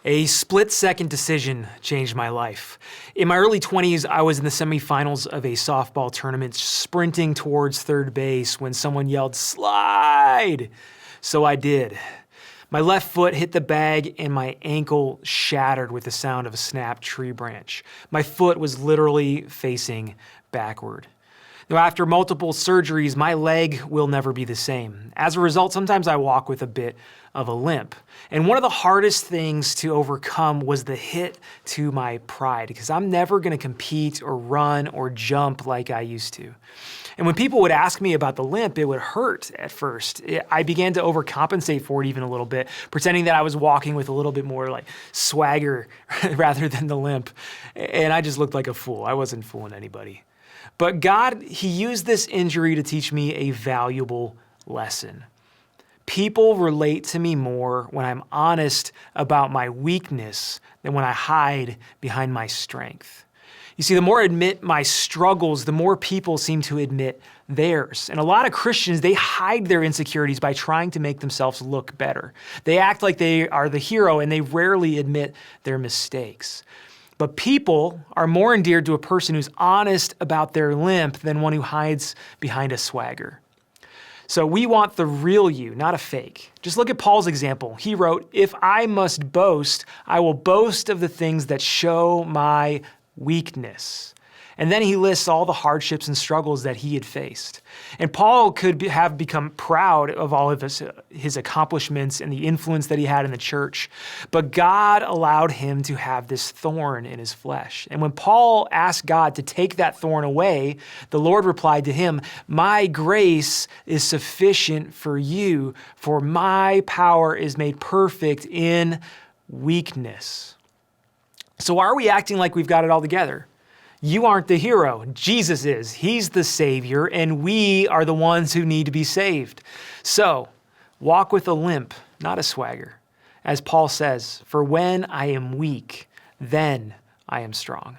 A split-second decision changed my life. In my early 20s, I was in the semifinals of a softball tournament, sprinting towards third base when someone yelled, "Slide!" So I did. My left foot hit the bag and my ankle shattered with the sound of a snapped tree branch. My foot was literally facing backward. Now, after multiple surgeries, my leg will never be the same. As a result, sometimes I walk with a bit of a limp. And one of the hardest things to overcome was the hit to my pride, because I'm never going to compete or run or jump like I used to. And when people would ask me about the limp, it would hurt at first. I began to overcompensate for it even a little bit, pretending that I was walking with a little bit more like swagger rather than the limp. And I just looked like a fool. I wasn't fooling anybody. But God, He used this injury to teach me a valuable lesson. People relate to me more when I'm honest about my weakness than when I hide behind my strength. You see, the more I admit my struggles, the more people seem to admit theirs. And a lot of Christians, they hide their insecurities by trying to make themselves look better. They act like they are the hero and they rarely admit their mistakes. But people are more endeared to a person who's honest about their limp than one who hides behind a swagger. So we want the real you, not a fake. Just look at Paul's example. He wrote, "If I must boast, I will boast of the things that show my weakness." And then he lists all the hardships and struggles that he had faced. And Paul could have become proud of all of his accomplishments and the influence that he had in the church. But God allowed him to have this thorn in his flesh. And when Paul asked God to take that thorn away, the Lord replied to him, "My grace is sufficient for you, for my power is made perfect in weakness." So why are we acting like we've got it all together? You aren't the hero. Jesus is. He's the Savior, and we are the ones who need to be saved. So walk with a limp, not a swagger. As Paul says, "For when I am weak, then I am strong."